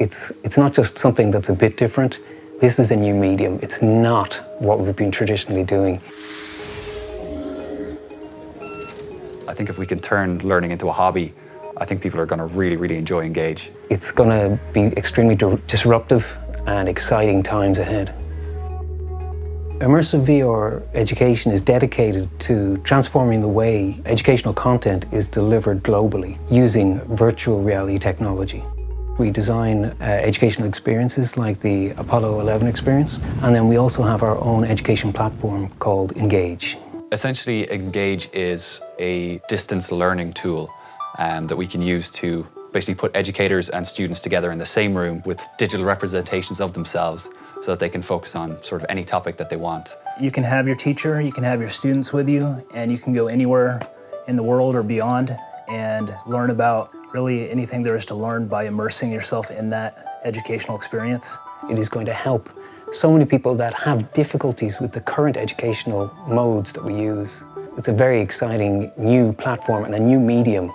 It's not just something that's a bit different. This is a new medium. It's not what we've been traditionally doing. I think if we can turn learning into a hobby, I think people are going to really, really enjoy Engage. It's going to be extremely disruptive and exciting times ahead. Immersive VR education is dedicated to transforming the way educational content is delivered globally using virtual reality technology. We design educational experiences like the Apollo 11 experience, and then we also have our own education platform called Engage. Essentially, Engage is a distance learning tool that we can use to basically put educators and students together in the same room with digital representations of themselves so that they can focus on sort of any topic that they want. You can have your teacher, you can have your students with you, and you can go anywhere in the world or beyond and learn about really anything there is to learn by immersing yourself in that educational experience. It is going to help so many people that have difficulties with the current educational modes that we use. It's a very exciting new platform and a new medium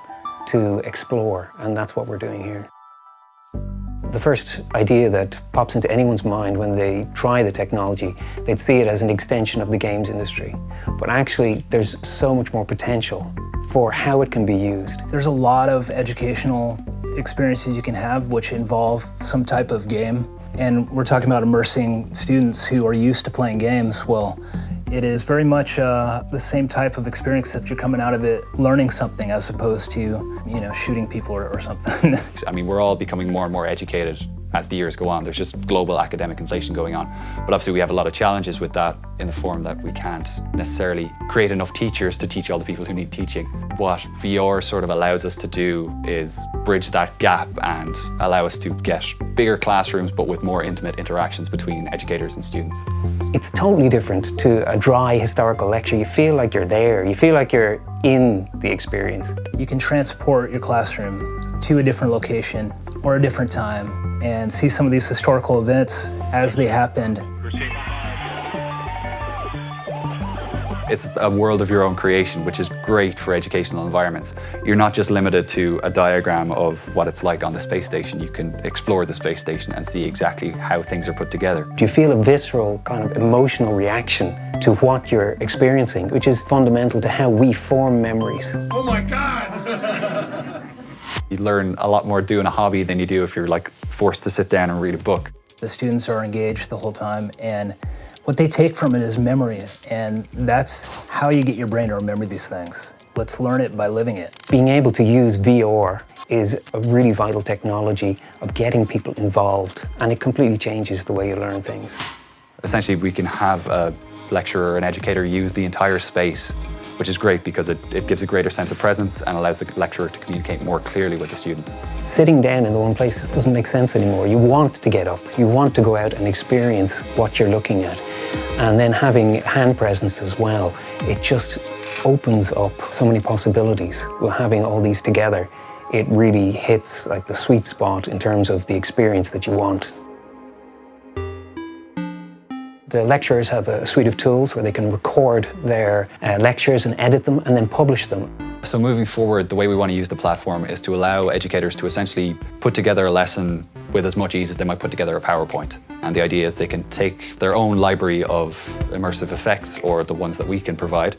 to explore, and that's what we're doing here. The first idea that pops into anyone's mind when they try the technology, they'd see it as an extension of the games industry. But actually, there's so much more potential for how it can be used. There's a lot of educational experiences you can have which involve some type of game. And we're talking about immersing students who are used to playing games. Well, it is very much the same type of experience that you're coming out of it learning something as opposed to, you know, shooting people or something. I mean, we're all becoming more and more educated as the years go on. There's just global academic inflation going on. But obviously we have a lot of challenges with that in the form that we can't necessarily create enough teachers to teach all the people who need teaching. What VR sort of allows us to do is bridge that gap and allow us to get bigger classrooms but with more intimate interactions between educators and students. It's totally different to a dry historical lecture. You feel like you're there. You feel like you're in the experience. You can transport your classroom to a different location or a different time and see some of these historical events as they happened. It's a world of your own creation, which is great for educational environments. You're not just limited to a diagram of what it's like on the space station. You can explore the space station and see exactly how things are put together. Do you feel a visceral kind of emotional reaction to what you're experiencing, which is fundamental to how we form memories? Oh my God! You learn a lot more doing a hobby than you do if you're like forced to sit down and read a book. The students are engaged the whole time, and what they take from it is memories, and that's how you get your brain to remember these things. Let's learn it by living it. Being able to use VR is a really vital technology of getting people involved, and it completely changes the way you learn things. Essentially, we can have a lecturer or an educator use the entire space, which is great because it gives a greater sense of presence and allows the lecturer to communicate more clearly with the students. Sitting down in the one place doesn't make sense anymore. You want to get up. You want to go out and experience what you're looking at. And then having hand presence as well, it just opens up so many possibilities. Well, having all these together, it really hits like the sweet spot in terms of the experience that you want. The lecturers have a suite of tools where they can record their lectures and edit them and then publish them. So moving forward, the way we want to use the platform is to allow educators to essentially put together a lesson with as much ease as they might put together a PowerPoint. And the idea is they can take their own library of immersive effects or the ones that we can provide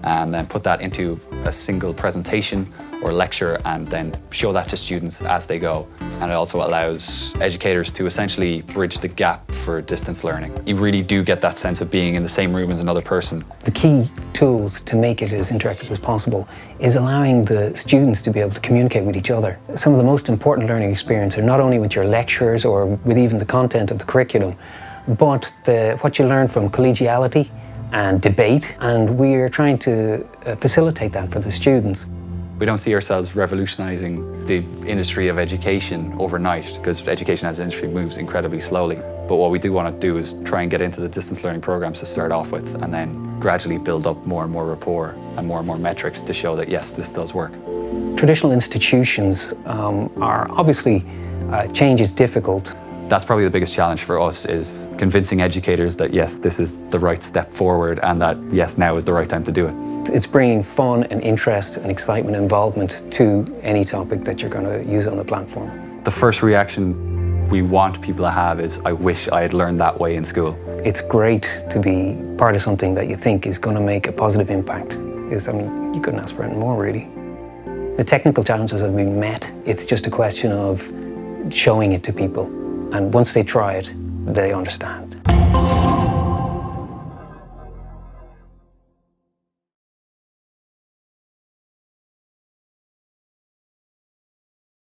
and then put that into a single presentation or lecture and then show that to students as they go. And it also allows educators to essentially bridge the gap for distance learning. You really do get that sense of being in the same room as another person. The key tools to make it as interactive as possible is allowing the students to be able to communicate with each other. Some of the most important learning experiences are not only with your lecturers or with even the content of the curriculum, but what you learn from collegiality and debate, and we're trying to facilitate that for the students. We don't see ourselves revolutionizing the industry of education overnight because education as an industry moves incredibly slowly. But what we do want to do is try and get into the distance learning programs to start off with and then gradually build up more and more rapport and more metrics to show that yes, this does work. Traditional institutions are obviously, change is difficult. That's probably the biggest challenge for us is convincing educators that yes, this is the right step forward and that yes, now is the right time to do it. It's bringing fun and interest and excitement and involvement to any topic that you're going to use on the platform. The first reaction we want people to have is, I wish I had learned that way in school. It's great to be part of something that you think is going to make a positive impact. I mean, you couldn't ask for anything more, really. The technical challenges have been met. It's just a question of showing it to people. And once they try it, they understand.